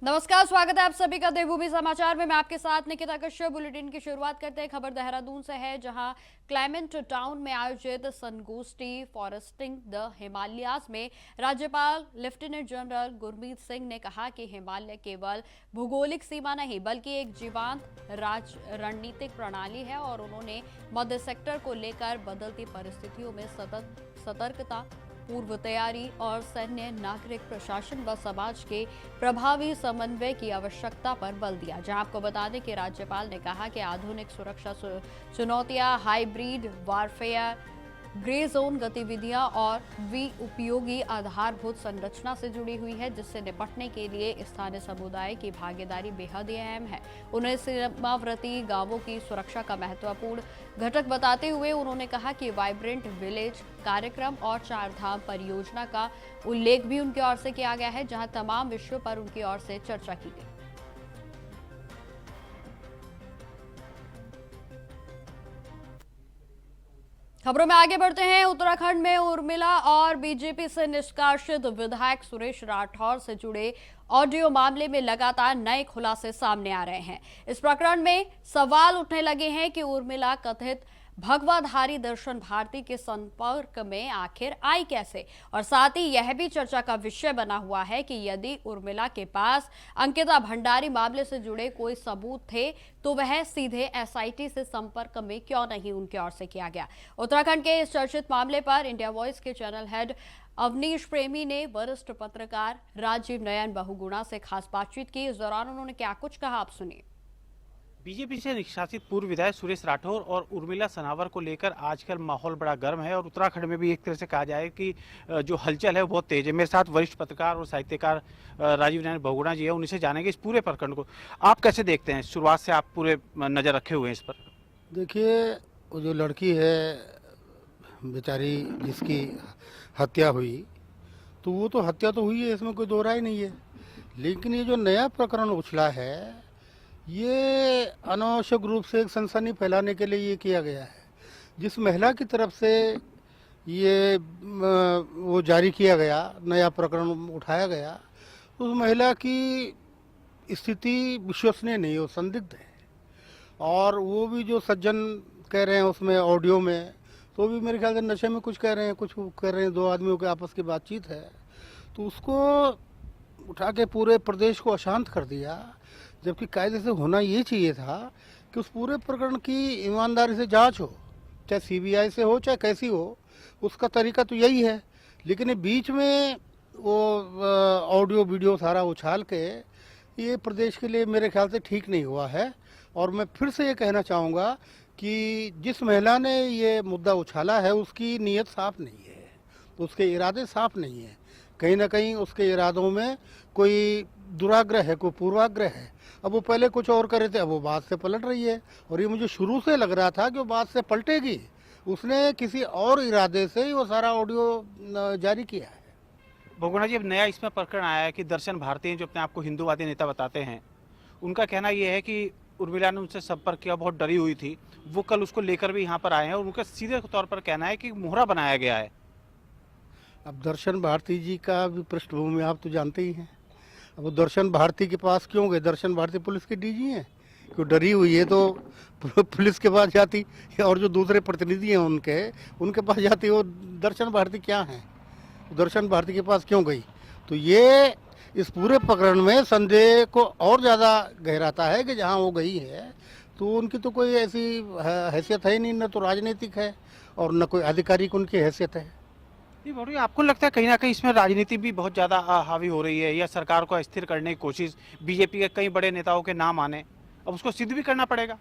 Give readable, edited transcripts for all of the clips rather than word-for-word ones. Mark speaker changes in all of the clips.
Speaker 1: नमस्कार, स्वागत है आप सभी का देवभूमि समाचार में। मैं आपके साथ निकिता कश्यप। बुलेटिन की शुरुआत करते हैं। खबर देहरादून से है, जहां क्लाइमेट टाउन में आयोजित संगोष्ठी फॉरेस्टिंग द हिमालयाज में राज्यपाल लेफ्टिनेंट जनरल गुरमीत सिंह ने कहा कि हिमालय केवल भौगोलिक सीमा नहीं बल्कि एक जीवंत रणनीतिक प्रणाली है और उन्होंने मध्य सेक्टर को लेकर बदलती परिस्थितियों में सतत सतर्कता, पूर्व तैयारी और सैन्य, नागरिक प्रशासन व समाज के प्रभावी समन्वय की आवश्यकता पर बल दिया। जहां आपको बता दें कि राज्यपाल ने कहा कि आधुनिक सुरक्षा चुनौतियां हाइब्रिड वारफेयर, ग्रे जोन गतिविधियां और उपयोगी आधारभूत संरचना से जुड़ी हुई है, जिससे निपटने के लिए स्थानीय समुदाय की भागीदारी बेहद अहम है। उन्हें सीमावर्ती गांवों की सुरक्षा का महत्वपूर्ण घटक बताते हुए उन्होंने कहा कि वाइब्रेंट विलेज कार्यक्रम और चारधाम परियोजना का उल्लेख भी उनकी ओर से किया गया है, जहां तमाम विषयों पर उनकी ओर से चर्चा की गई। खबरों में आगे बढ़ते हैं। उत्तराखंड में उर्मिला और बीजेपी से निष्कासित विधायक सुरेश राठौर से जुड़े ऑडियो मामले में लगातार नए खुलासे सामने आ रहे हैं। इस प्रकरण में सवाल उठने लगे हैं कि उर्मिला कथित भगवाधारी दर्शन भारती के संपर्क में आखिर आई कैसे, और साथ ही यह भी चर्चा का विषय बना हुआ है कि यदि उर्मिला के पास अंकिता भंडारी मामले से जुड़े कोई सबूत थे तो वह सीधे एसआईटी से संपर्क में क्यों नहीं उनकी ओर से किया गया। उत्तराखंड के इस चर्चित मामले पर इंडिया वॉइस के चैनल हेड अवनीश प्रेमी ने वरिष्ठ पत्रकार राजीव नयन बहुगुणा से खास बातचीत की। इस दौरान उन्होंने क्या कुछ कहा, आप सुनिए।
Speaker 2: बीजेपी से निष्कासित पूर्व विधायक सुरेश राठौर और उर्मिला सनावर को लेकर आजकल माहौल बड़ा गर्म है और उत्तराखंड में भी एक तरह से कहा जाए कि जो हलचल है वो बहुत तेज है। मेरे साथ वरिष्ठ पत्रकार और साहित्यकार राजीव नयन बहुगुणा जी है, उनसे जानेंगे इस पूरे प्रकरण को आप कैसे देखते हैं। शुरुआत से आप पूरे नजर रखे हुए हैं इस पर।
Speaker 3: देखिए, वो जो लड़की है बेचारी, जिसकी हत्या हुई, तो वो तो हत्या तो हुई है, इसमें कोई दो राय नहीं है। लेकिन ये जो नया प्रकरण उछला है, ये अनावश्यक रूप से एक सनसनी फैलाने के लिए ये किया गया है। जिस महिला की तरफ से ये वो जारी किया गया, नया प्रकरण उठाया गया, उस महिला की स्थिति विश्वसनीय नहीं हो, संदिग्ध है। और वो भी जो सज्जन कह रहे हैं उसमें ऑडियो में, तो भी मेरे ख्याल से नशे में कुछ कह रहे हैं, कुछ कह रहे हैं, दो आदमियों के आपस की बातचीत है। तो उसको उठा के पूरे प्रदेश को अशांत कर दिया, जबकि कायदे से होना ये चाहिए था कि उस पूरे प्रकरण की ईमानदारी से जांच हो, चाहे सीबीआई से हो चाहे कैसी हो, उसका तरीका तो यही है। लेकिन ये बीच में वो ऑडियो वीडियो सारा उछाल के ये प्रदेश के लिए मेरे ख्याल से ठीक नहीं हुआ है। और मैं फिर से ये कहना चाहूँगा कि जिस महिला ने ये मुद्दा उछाला है उसकी नीयत साफ नहीं है, उसके इरादे साफ नहीं है। कहीं ना कहीं उसके इरादों में कोई दुराग्रह है, कोई पूर्वाग्रह है। अब वो पहले कुछ और करे थे, अब वो बात से पलट रही है, और ये मुझे शुरू से लग रहा था कि वो बात से पलटेगी। उसने किसी और इरादे से ही वो सारा ऑडियो जारी किया है।
Speaker 2: बहुगुणा जी, अब नया इसमें प्रकरण आया है कि दर्शन भारती जो अपने आप को हिंदूवादी नेता बताते हैं, उनका कहना यह है कि उर्मिला ने उनसे संपर्क किया, बहुत डरी हुई थी। वो कल उसको लेकर भी यहाँ पर आए हैं और उनका सीधे तौर पर कहना है कि मोहरा बनाया गया है।
Speaker 3: अब दर्शन भारती जी का भी पृष्ठभूमि आप तो जानते ही हैं। अब वो दर्शन भारती के पास क्यों गए? दर्शन भारती पुलिस के डीजी हैं, क्यों डरी हुई है तो पुलिस के पास जाती, और जो दूसरे प्रतिनिधि हैं उनके पास जाती। वो दर्शन भारती क्या हैं? दर्शन भारती के पास क्यों गई? तो ये इस पूरे प्रकरण में संदेह को और ज़्यादा गहराता है कि जहाँ वो गई है तो उनकी तो कोई ऐसी हैसियत है नहीं, न तो राजनीतिक है और न कोई आधिकारिक उनकी हैसियत है।
Speaker 2: नहीं, आपको लगता है कहीं ना कहीं इसमें राजनीति भी बहुत ज्यादा हावी हो रही है, या सरकार को अस्थिर करने की कोशिश, बीजेपी के कई बड़े नेताओं के नाम आने, अब उसको सिद्ध भी करना पड़ेगा?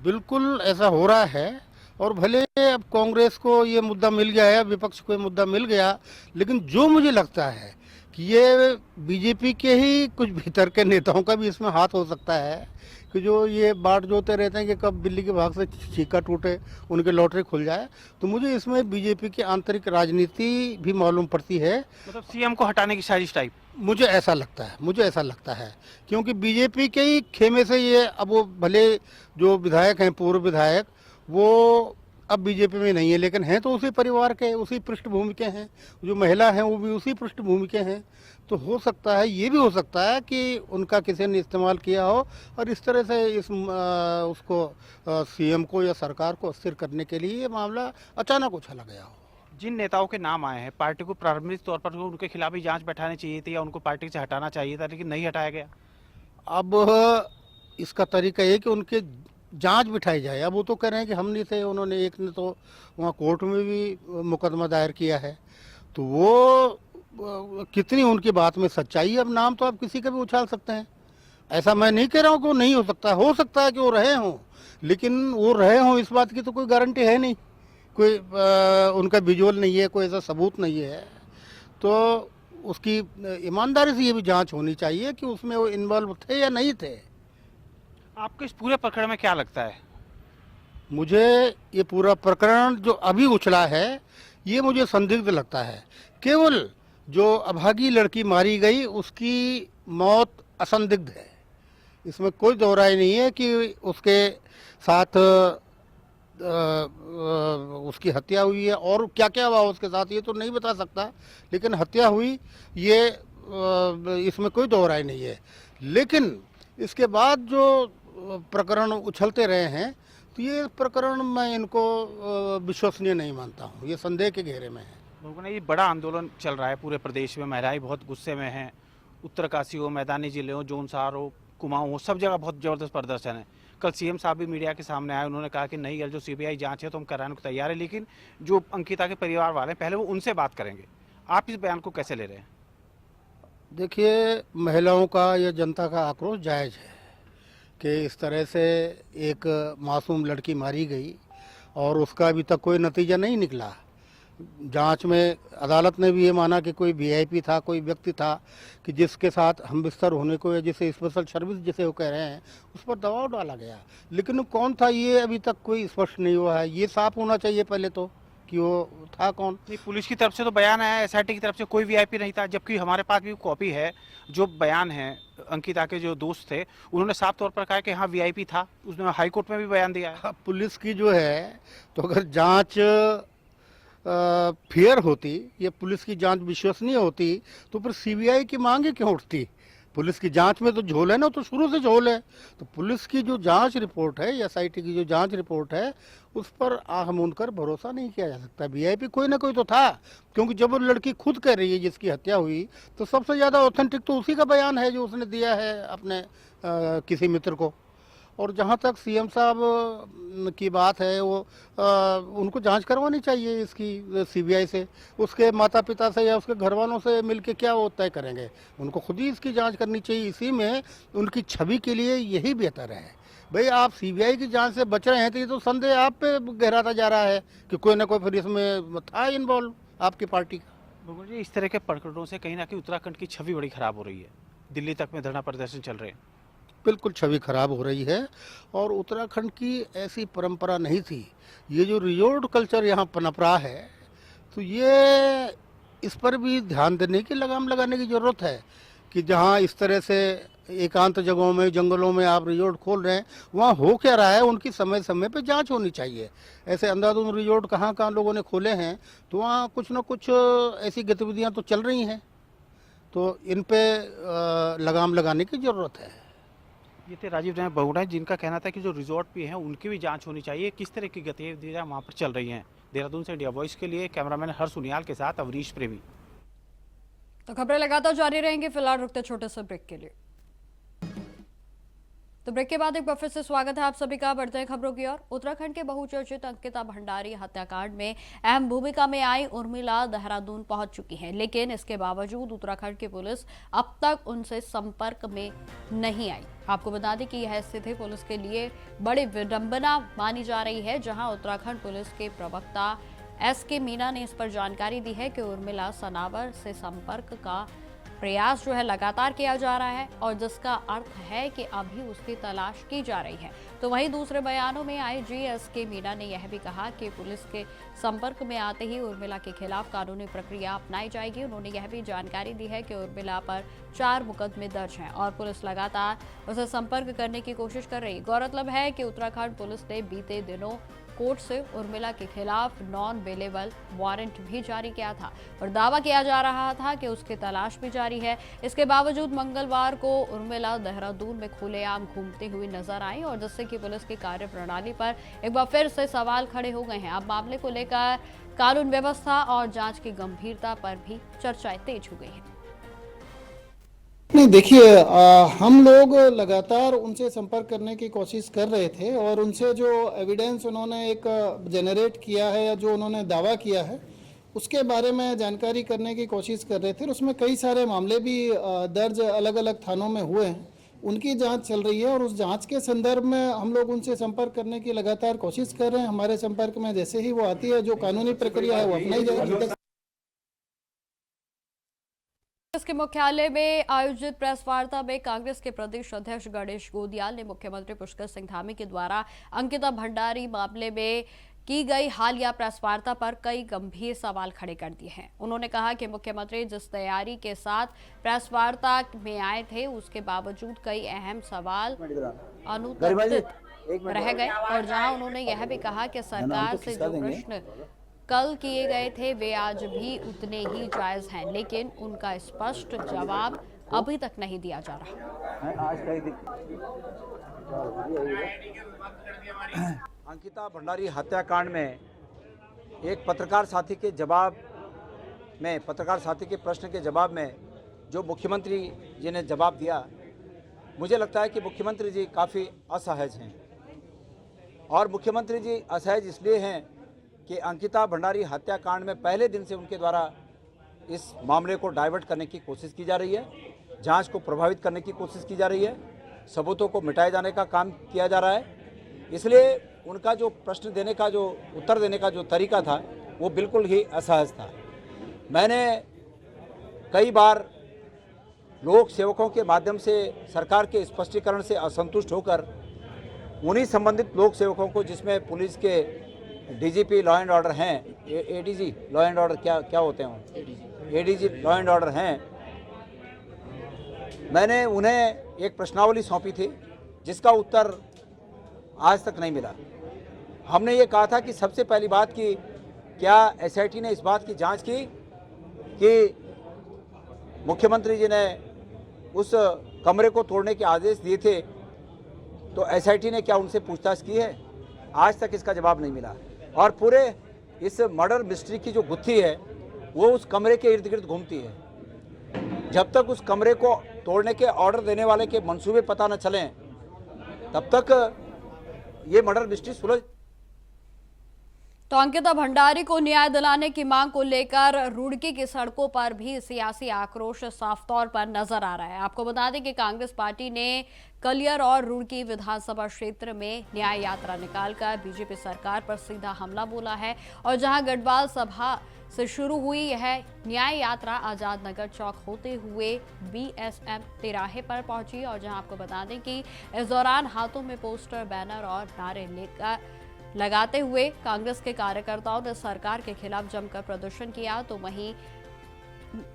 Speaker 3: बिल्कुल ऐसा हो रहा है। और भले अब कांग्रेस को ये मुद्दा मिल गया है, विपक्ष को ये मुद्दा मिल गया, लेकिन जो मुझे लगता है कि ये बीजेपी के ही कुछ भीतर के नेताओं का भी इसमें हाथ हो सकता है कि जो ये बाट जोते रहते हैं कि कब बिल्ली के भाग से छीका टूटे, उनके लॉटरी खुल जाए। तो मुझे इसमें बीजेपी की आंतरिक राजनीति भी मालूम पड़ती है।
Speaker 2: मतलब सीएम को हटाने की साजिश टाइप।
Speaker 3: मुझे ऐसा लगता है क्योंकि बीजेपी के ही खेमे से ये, अब वो भले जो विधायक हैं, पूर्व विधायक, वो अब बीजेपी में नहीं है, लेकिन हैं तो उसी परिवार के, उसी पृष्ठभूमि के हैं। जो महिला हैं वो भी उसी पृष्ठभूमि के हैं। तो हो सकता है, ये भी हो सकता है कि उनका किसी ने इस्तेमाल किया हो और इस तरह से उसको सीएम को या सरकार को अस्थिर करने के लिए ये मामला अचानक उछाला गया हो।
Speaker 2: जिन नेताओं के नाम आए हैं, पार्टी को प्रारंभिक तौर पर उनके खिलाफ ही जांच बैठानी चाहिए थी या उनको पार्टी से हटाना चाहिए था, लेकिन नहीं हटाया गया।
Speaker 3: अब इसका तरीका ये कि उनके जांच बिठाई जाए। अब वो तो कह रहे हैं कि हम नहीं थे, उन्होंने, एक ने तो वहाँ कोर्ट में भी मुकदमा दायर किया है। तो वो कितनी उनकी बात में सच्चाई है। अब नाम तो आप किसी का भी उछाल सकते हैं। ऐसा मैं नहीं कह रहा हूँ कि वो नहीं हो सकता है कि वो रहे हों, लेकिन वो रहे हों इस बात की तो कोई गारंटी है नहीं। कोई उनका विजुअल नहीं है, कोई ऐसा सबूत नहीं है। तो उसकी ईमानदारी से ये भी जांच होनी चाहिए कि उसमें वो इन्वॉल्व थे या नहीं थे।
Speaker 2: आपको इस पूरे प्रकरण में क्या लगता है?
Speaker 3: मुझे ये पूरा प्रकरण जो अभी उछला है ये मुझे संदिग्ध लगता है। केवल जो अभागी लड़की मारी गई उसकी मौत असंदिग्ध है, इसमें कोई दो राय नहीं है कि उसके साथ उसकी हत्या हुई है। और क्या क्या हुआ उसके साथ ये तो नहीं बता सकता, लेकिन हत्या हुई ये इसमें कोई दो राय नहीं है। लेकिन इसके बाद जो प्रकरण उछलते रहे हैं तो ये प्रकरण मैं इनको विश्वसनीय नहीं मानता हूँ, ये संदेह के घेरे में है।
Speaker 2: लोगों ने, ये बड़ा आंदोलन चल रहा है पूरे प्रदेश में, महिलाएं बहुत गुस्से में हैं। उत्तरकाशी हो, मैदानी जिले हो, जौनसार हो, कुमाऊं हो, सब जगह बहुत ज़बरदस्त प्रदर्शन है। कल सीएम साहब भी मीडिया के सामने आए, उन्होंने कहा कि नहीं, यार जो सीबीआई जांच है तो हम कराने को तैयार है, लेकिन जो अंकिता के परिवार वाले हैं पहले वो उनसे बात करेंगे। आप इस बयान को कैसे ले रहे हैं?
Speaker 3: देखिए, महिलाओं का या जनता का आक्रोश जायज़ है कि इस तरह से एक मासूम लड़की मारी गई और उसका अभी तक कोई नतीजा नहीं निकला। जांच में अदालत ने भी ये माना कि कोई वीआईपी था, कोई व्यक्ति था कि जिसके साथ हम बिस्तर होने को या जिसे स्पेशल सर्विस जिसे वो कह रहे हैं उस पर दबाव डाला गया, लेकिन वो कौन था ये अभी तक कोई स्पष्ट नहीं हुआ है। ये साफ होना चाहिए पहले तो कि वो था कौन।
Speaker 2: नहीं, पुलिस की तरफ से तो बयान आया, एसआईटी की तरफ से कोई वीआईपी नहीं था, जबकि हमारे पास भी कॉपी है जो बयान है अंकिता के जो दोस्त थे, उन्होंने साफ तौर पर कहा कि हाँ वीआईपी था। उसने हाई कोर्ट में भी बयान दिया है।
Speaker 3: पुलिस की जो है, तो अगर जांच फेयर होती या पुलिस की जांच विश्वसनीय होती तो फिर सीबीआई की मांग क्यों उठती। पुलिस की जांच में तो झोल है ना, तो शुरू से झोल है। तो पुलिस की जो जांच रिपोर्ट है, एसआईटी की जो जांच रिपोर्ट है, उस पर आह मूंद कर भरोसा नहीं किया जा सकता। वीआईपी कोई ना कोई तो था, क्योंकि जब वो लड़की खुद कह रही है जिसकी हत्या हुई, तो सबसे ज़्यादा ऑथेंटिक तो उसी का बयान है जो उसने दिया है अपने किसी मित्र को। और जहाँ तक सीएम साहब की बात है, वो उनको जांच करवानी चाहिए इसकी सीबीआई से। उसके माता पिता से या उसके घर वालों से मिलके क्या वो तय करेंगे, उनको खुद ही इसकी जांच करनी चाहिए। इसी में उनकी छवि के लिए यही बेहतर है। भाई, आप सीबीआई की जांच से बच रहे हैं तो ये तो संदेह आप पे गहराता जा रहा है कि कोई ना कोई फिर इसमें था इन्वॉल्व आपकी पार्टी का।
Speaker 2: मुझे इस तरह के प्रकरणों से कहीं ना कहीं उत्तराखंड की छवि बड़ी खराब हो रही है। दिल्ली तक में धरना प्रदर्शन चल रहे हैं।
Speaker 3: बिल्कुल छवि खराब हो रही है, और उत्तराखंड की ऐसी परंपरा नहीं थी। ये जो रिजॉर्ट कल्चर यहाँ पनप रहा है, तो ये इस पर भी ध्यान देने की, लगाम लगाने की ज़रूरत है कि जहाँ इस तरह से एकांत जगहों में, जंगलों में आप रिजॉर्ट खोल रहे हैं, वहाँ हो क्या रहा है उनकी समय समय पे जांच होनी चाहिए। ऐसे अंधाधुंध रिजॉर्ट कहाँ कहाँ लोगों ने खोले हैं, तो वहाँ कुछ न कुछ ऐसी गतिविधियाँ तो चल रही हैं, तो इन पे लगाम लगाने की ज़रूरत है।
Speaker 2: ये थे राजीव रैना बहुगुणा, जिनका कहना था कि जो रिजॉर्ट भी हैं उनकी भी जांच होनी चाहिए, किस तरह की गतिविधियां वहां पर चल रही हैं। देहरादून से इंडिया वॉइस के लिए कैमरामैन हर्ष उनियाल के साथ अवरीश प्रेमी।
Speaker 1: तो खबरें लगातार जारी रहेंगी, फिलहाल रुकते छोटे से ब्रेक के लिए। तो ब्रेक के बाद एक बार फिर से स्वागत है आप सभी का। बढ़ते हैं खबरों की ओर। उत्तराखंड के बहुचर्चित अंकिता भंडारी हत्याकांड में अहम भूमिका में आई उर्मिला देहरादून पहुंच चुकी हैं, लेकिन इसके बावजूद उत्तराखंड की पुलिस अब तक उनसे संपर्क में नहीं आई। आपको बता दें कि यह स्थिति पुलिस के लिए बड़ी विडंबना मानी जा रही है, जहां उत्तराखंड पुलिस के प्रवक्ता एसके मीना ने इस पर जानकारी दी है कि उर्मिला सनावर से संपर्क का प्रयास जो है लगातार किया जा रहा है और जिसका अर्थ है कि अभी उसकी तलाश की जा रही है। तो वहीं दूसरे बयानों में आईजी एसके मीणा ने यह भी कहा कि पुलिस के संपर्क में आते ही उर्मिला के खिलाफ कानूनी प्रक्रिया अपनाई जाएगी। उन्होंने यह भी जानकारी दी है कि उर्मिला पर 4 मुकदमे दर्ज हैं और पुलिस लगातार उसे संपर्क करने की कोशिश कर रही है। गौरतलब है कि उत्तराखंड पुलिस ने बीते दिनों कोर्ट से उर्मिला के खिलाफ नॉन बेलेबल वारंट भी जारी किया था और दावा किया जा रहा था कि उसकी तलाश भी जारी है। इसके बावजूद मंगलवार को उर्मिला देहरादून में खुलेआम घूमती हुई नजर आई और जिससे कि पुलिस की कार्यप्रणाली पर एक बार फिर से सवाल खड़े हो गए हैं। अब मामले को लेकर कानून व्यवस्था और जांच की गंभीरता पर भी चर्चाएं तेज हो गई हैं।
Speaker 4: नहीं देखिए, हम लोग लगातार उनसे संपर्क करने की कोशिश कर रहे थे और उनसे जो एविडेंस उन्होंने एक जनरेट किया है या जो उन्होंने दावा किया है उसके बारे में जानकारी करने की कोशिश कर रहे थे। और उसमें कई सारे मामले भी दर्ज अलग अलग थानों में हुए हैं, उनकी जांच चल रही है और उस जांच के संदर्भ में हम लोग उनसे संपर्क करने की लगातार कोशिश कर रहे हैं। हमारे संपर्क में जैसे ही वो आती है जो कानूनी प्रक्रिया है वो अपनाई जाएगी।
Speaker 1: कांग्रेस के मुख्यालय में आयोजित प्रेस वार्ता में कांग्रेस के प्रदेश अध्यक्ष गणेश गोदियाल ने मुख्यमंत्री पुष्कर सिंह धामी के द्वारा अंकिता भंडारी मामले में की गई हालिया प्रेस वार्ता पर कई गंभीर सवाल खड़े कर दिए हैं। उन्होंने कहा कि मुख्यमंत्री जिस तैयारी के साथ प्रेस वार्ता में आए थे उसके बावजूद कई अहम सवाल अनुत्तरित रह गए और जहां उन्होंने यह भी कहा कि सरकार से जो प्रश्न कल किए गए थे वे आज भी उतने ही जायज हैं, लेकिन उनका स्पष्ट जवाब अभी तक नहीं दिया जा रहा।
Speaker 5: अंकिता भंडारी हत्याकांड में एक पत्रकार साथी के जवाब में, पत्रकार साथी के प्रश्न के जवाब में जो मुख्यमंत्री जी ने जवाब दिया, मुझे लगता है कि मुख्यमंत्री जी काफ़ी असहज हैं। और मुख्यमंत्री जी असहज इसलिए हैं कि अंकिता भंडारी हत्याकांड में पहले दिन से उनके द्वारा इस मामले को डाइवर्ट करने की कोशिश की जा रही है, जांच को प्रभावित करने की कोशिश की जा रही है, सबूतों को मिटाए जाने का काम किया जा रहा है। इसलिए उनका जो प्रश्न देने का, जो उत्तर देने का जो तरीका था वो बिल्कुल ही असहज था। मैंने कई बार लोक सेवकों के माध्यम से सरकार के स्पष्टीकरण से असंतुष्ट होकर उन्हीं संबंधित लोक सेवकों को, जिसमें पुलिस के डीजीपी लॉ एंड ऑर्डर हैं, एडीजी लॉ एंड ऑर्डर क्या होते हैं, एडीजी लॉ एंड ऑर्डर हैं, मैंने उन्हें एक प्रश्नावली सौंपी थी जिसका उत्तर आज तक नहीं मिला। हमने ये कहा था कि सबसे पहली बात कि क्या एसआईटी ने इस बात की जांच की कि मुख्यमंत्री जी ने उस कमरे को तोड़ने के आदेश दिए थे, तो एसआईटी ने क्या उनसे पूछताछ की है? आज तक इसका जवाब नहीं मिला। और पूरे इस मर्डर मिस्ट्री की जो गुत्थी है वो उस कमरे के इर्द गिर्द घूमती है। जब तक उस कमरे को तोड़ने के ऑर्डर देने वाले के मंसूबे पता न चलें तब तक ये मर्डर मिस्ट्री सुलझ।
Speaker 1: तो अंकिता भंडारी को न्याय दिलाने की मांग को लेकर रुड़की की सड़कों पर भी सियासी आक्रोश साफ तौर पर नजर आ रहा है। आपको बता दें कि कांग्रेस पार्टी ने कलियर और रुड़की विधानसभा क्षेत्र में न्याय यात्रा निकालकर बीजेपी सरकार पर सीधा हमला बोला है और जहां गढ़वाल सभा से शुरू हुई यह न्याय यात्रा आजाद नगर चौक होते हुए बीएसएम तिराहे पर पहुंची और जहां आपको बता दें कि इस दौरान हाथों में पोस्टर, बैनर और नारे लेकर लगाते हुए कांग्रेस के कार्यकर्ताओं ने सरकार के खिलाफ जमकर प्रदर्शन किया। तो वहीं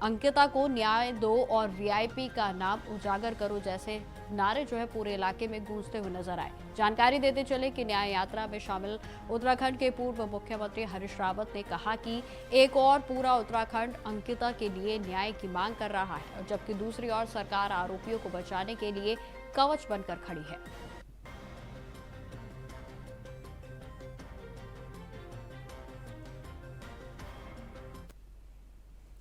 Speaker 1: अंकिता को न्याय दो और वीआईपी का नाम उजागर करो जैसे नारे जो है पूरे इलाके में गूंजते हुए नजर आए। जानकारी देते चले कि न्याय यात्रा में शामिल उत्तराखंड के पूर्व मुख्यमंत्री हरीश रावत ने कहा कि एक और पूरा उत्तराखंड अंकिता के लिए न्याय की मांग कर रहा है और जबकि दूसरी ओर सरकार आरोपियों को बचाने के लिए कवच बनकर खड़ी है।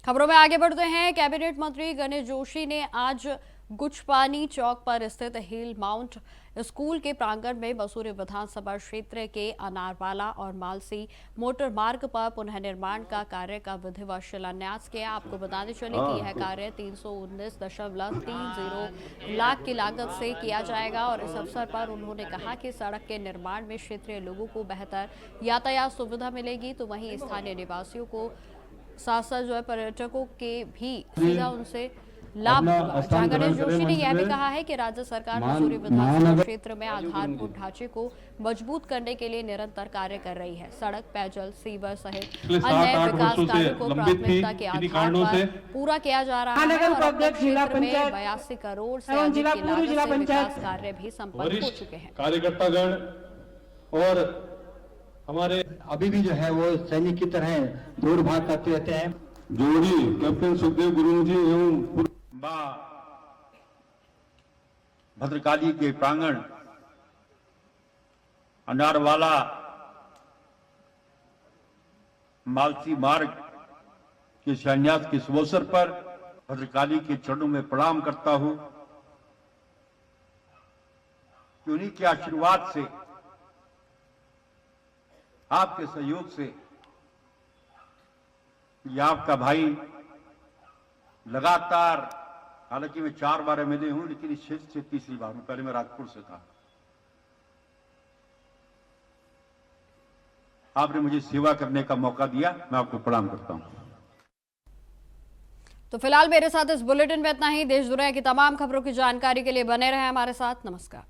Speaker 1: खबरों में आगे बढ़ते हैं। कैबिनेट मंत्री गणेश जोशी ने आज गुचपानी चौक पर स्थित हिल माउंट स्कूल के प्रांगण में मसूरी विधानसभा क्षेत्र के अनारवाला और मालसी मोटर मार्ग पर पुनर्निर्माण का कार्य का विधिवत शिलान्यास किया। आपको बताते चले कि यह कार्य 319.30 लाख की लागत से किया जाएगा और इस अवसर पर उन्होंने कहा कि सड़क के निर्माण में क्षेत्रीय लोगों को बेहतर यातायात सुविधा मिलेगी, तो वहीं स्थानीय निवासियों को साथ साथ जो है पर्यटकों के भी सीधा उनसे लाभ
Speaker 6: अपना
Speaker 1: होगा। जहां
Speaker 6: स्थान
Speaker 1: गणेश
Speaker 6: ग्रहण
Speaker 1: जोशी
Speaker 6: करें
Speaker 1: ने
Speaker 6: मंच
Speaker 1: यह भी
Speaker 6: में।
Speaker 1: कहा है कि राज्य सरकार
Speaker 6: मान-
Speaker 1: मसूरी विधानसभा
Speaker 6: महानगर-
Speaker 1: क्षेत्र में आधारभूत ढांचे को मजबूत करने के लिए निरंतर कार्य कर रही है। सड़क, पेयजल, सीवर सहित
Speaker 6: पिछले
Speaker 1: अन्य
Speaker 6: 7-8
Speaker 1: विकास
Speaker 6: वर्षों से
Speaker 1: कार्यों को
Speaker 6: लंबित थी।
Speaker 1: प्राथमिकता के
Speaker 6: किन्हीं
Speaker 1: आधार
Speaker 6: कारणों
Speaker 1: पर
Speaker 6: से
Speaker 1: पूरा किया जा रहा है
Speaker 7: महानगर
Speaker 1: और अब तक
Speaker 7: उपाध्यक्ष, जिला
Speaker 1: क्षेत्र में
Speaker 7: पंचायत
Speaker 1: 82 करोड़ से
Speaker 7: एवं
Speaker 1: अधिक
Speaker 7: जिला
Speaker 1: की
Speaker 7: पूर्व
Speaker 1: लागत
Speaker 7: जिला
Speaker 1: से विकास
Speaker 7: पंचायत
Speaker 1: कार्य भी संपन्न हो
Speaker 6: वरिष्ठ
Speaker 1: चुके हैं।
Speaker 6: कार्यकर्तागण और हमारे
Speaker 8: अभी भी जो है वो सैनिक की तरह दौड़ भाग करते रहते हैं।
Speaker 6: जोड़ी कैप्टन सुखदेव गुरु जी एवं
Speaker 9: मां भद्रकाली के प्रांगण अनारवाला मालसी मार्ग के शिलान्यास के शुभ अवसर पर भद्रकाली के चरणों में प्रणाम करता हूं कि उन्हीं के आशीर्वाद से, आपके सहयोग से ये आपका भाई लगातार, हालांकि मैं 4 बार एमएलए हूं, लेकिन इस क्षेत्र से तीसरी बार हूं। पहले मैं राजपुर से था। आपने मुझे सेवा करने का मौका दिया, मैं आपको प्रणाम करता हूं।
Speaker 1: तो फिलहाल मेरे साथ इस बुलेटिन में इतना ही। देश दुनिया की तमाम खबरों की जानकारी के लिए बने रहें हमारे साथ। नमस्कार।